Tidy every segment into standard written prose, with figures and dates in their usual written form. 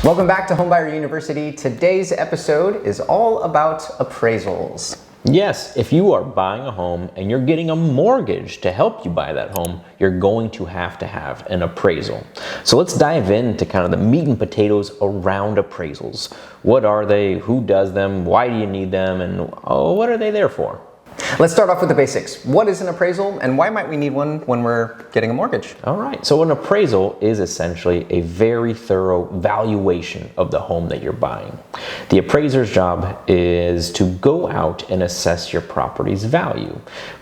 Welcome back to Homebuyer University. Today's episode is all about appraisals. Yes, if you are buying a home and you're getting a mortgage to help you buy that home, you're going to have an appraisal. So let's dive into kind of the meat and potatoes around appraisals. What are they? Who does them? Why do you need them? And what are they there for? Let's start off with the basics. What is an appraisal and why might we need one when we're getting a mortgage? All right, so an appraisal is essentially a very thorough valuation of the home that you're buying. The appraiser's job is to go out and assess your property's value,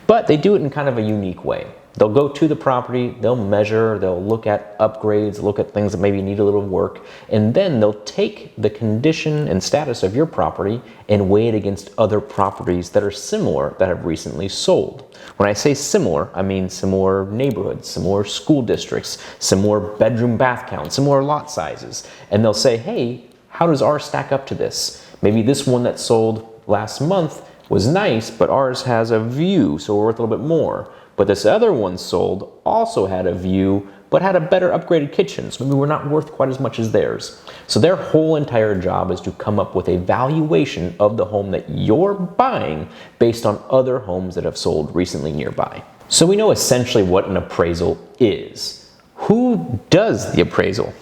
but they do it in kind of a unique way. They'll go to the property, they'll measure, they'll look at upgrades, look at things that maybe need a little work, and then they'll take the condition and status of your property and weigh it against other properties that are similar that have recently sold. When I say similar, I mean similar neighborhoods, similar school districts, similar bedroom bath counts, similar lot sizes. And they'll say, hey, how does ours stack up to this? Maybe this one that sold last month was nice, but ours has a view, so we're worth a little bit more. But this other one sold also had a view, but had a better upgraded kitchen, so maybe we're not worth quite as much as theirs. So their whole entire job is to come up with a valuation of the home that you're buying based on other homes that have sold recently nearby. So we know essentially what an appraisal is. Who does the appraisal?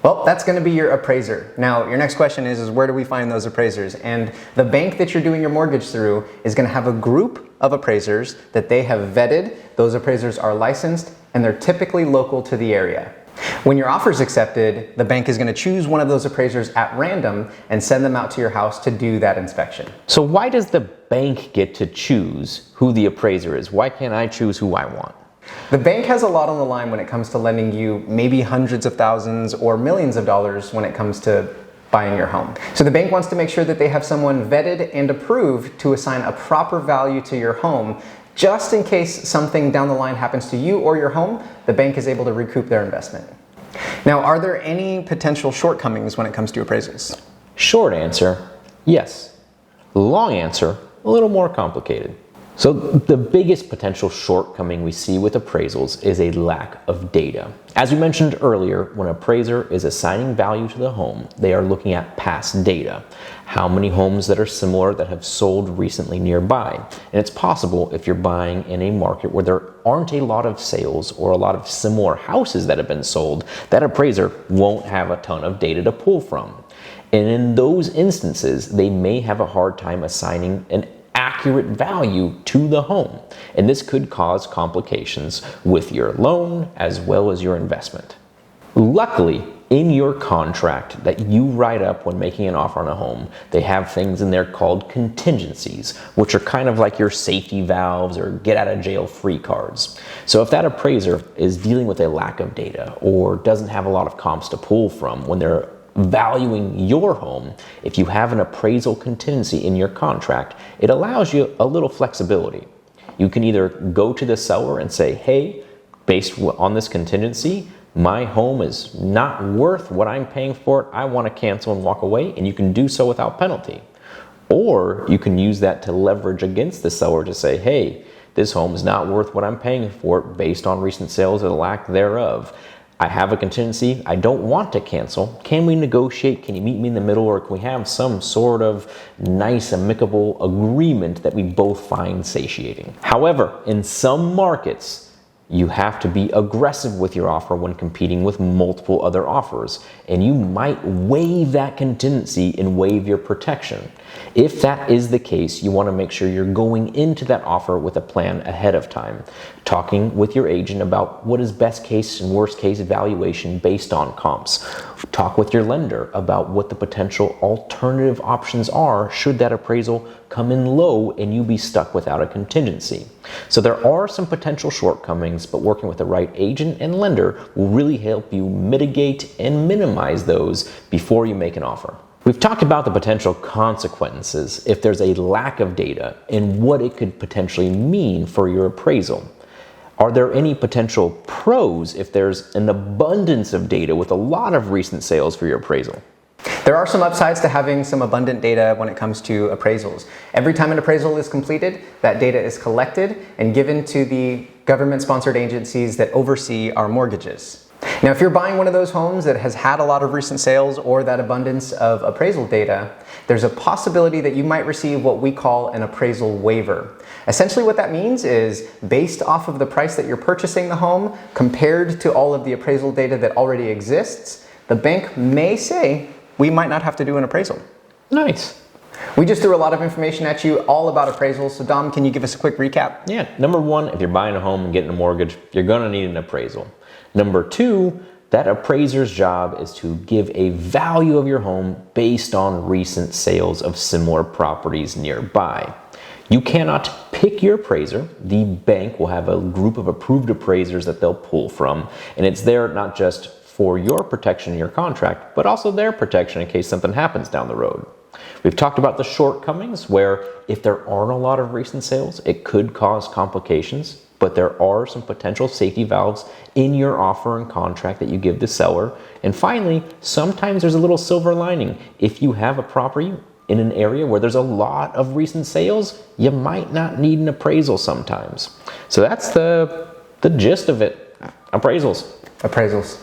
Well, that's going to be your appraiser. Now, your next question is where do we find those appraisers? And the bank that you're doing your mortgage through is going to have a group of appraisers that they have vetted. Those appraisers are licensed and they're typically local to the area. When your offer is accepted, the bank is going to choose one of those appraisers at random and send them out to your house to do that inspection. So why does the bank get to choose who the appraiser is? Why can't I choose who I want? The bank has a lot on the line when it comes to lending you maybe hundreds of thousands or millions of dollars when it comes to buying your home. So the bank wants to make sure that they have someone vetted and approved to assign a proper value to your home. Just in case something down the line happens to you or your home, the bank is able to recoup their investment. Now, are there any potential shortcomings when it comes to appraisals? Short answer, yes. Long answer, a little more complicated. So the biggest potential shortcoming we see with appraisals is a lack of data. As we mentioned earlier, when an appraiser is assigning value to the home, they are looking at past data. How many homes that are similar that have sold recently nearby. And it's possible if you're buying in a market where there aren't a lot of sales or a lot of similar houses that have been sold, that appraiser won't have a ton of data to pull from. And in those instances, they may have a hard time assigning an accurate value to the home. And this could cause complications with your loan as well as your investment. Luckily, in your contract that you write up when making an offer on a home, they have things in there called contingencies, which are kind of like your safety valves or get out of jail free cards. So if that appraiser is dealing with a lack of data or doesn't have a lot of comps to pull from when they're valuing your home, if you have an appraisal contingency in your contract, it allows you a little flexibility. You can either go to the seller and say, hey, based on this contingency, my home is not worth what I'm paying for it. I want to cancel and walk away, and you can do so without penalty. Or you can use that to leverage against the seller to say, hey, this home is not worth what I'm paying for it based on recent sales or the lack thereof. I have a contingency, I don't want to cancel. Can we negotiate? Can you meet me in the middle? Or can we have some sort of nice, amicable agreement that we both find satiating? However, in some markets, you have to be aggressive with your offer when competing with multiple other offers, and you might waive that contingency and waive your protection. If that is the case, you want to make sure you're going into that offer with a plan ahead of time, talking with your agent about what is best case and worst case valuation based on comps. Talk with your lender about what the potential alternative options are should that appraisal come in low and you be stuck without a contingency. So there are some potential shortcomings, but working with the right agent and lender will really help you mitigate and minimize those before you make an offer. We've talked about the potential consequences if there's a lack of data and what it could potentially mean for your appraisal. Are there any potential pros if there's an abundance of data with a lot of recent sales for your appraisal? There are some upsides to having some abundant data when it comes to appraisals. Every time an appraisal is completed, that data is collected and given to the government-sponsored agencies that oversee our mortgages. Now, if you're buying one of those homes that has had a lot of recent sales or that abundance of appraisal data, there's a possibility that you might receive what we call an appraisal waiver. Essentially what that means is based off of the price that you're purchasing the home compared to all of the appraisal data that already exists, the bank may say we might not have to do an appraisal. Nice. We just threw a lot of information at you all about appraisals. So Dom, can you give us a quick recap? Yeah, number one, if you're buying a home and getting a mortgage, you're gonna need an appraisal. Number two, that appraiser's job is to give a value of your home based on recent sales of similar properties nearby. You cannot pick your appraiser. The bank will have a group of approved appraisers that they'll pull from, and it's there not just for your protection in your contract, but also their protection in case something happens down the road. We've talked about the shortcomings where if there aren't a lot of recent sales, it could cause complications, but there are some potential safety valves in your offer and contract that you give the seller. And finally, sometimes there's a little silver lining. If you have a property in an area where there's a lot of recent sales, you might not need an appraisal sometimes. So that's the gist of it. Appraisals. Appraisals.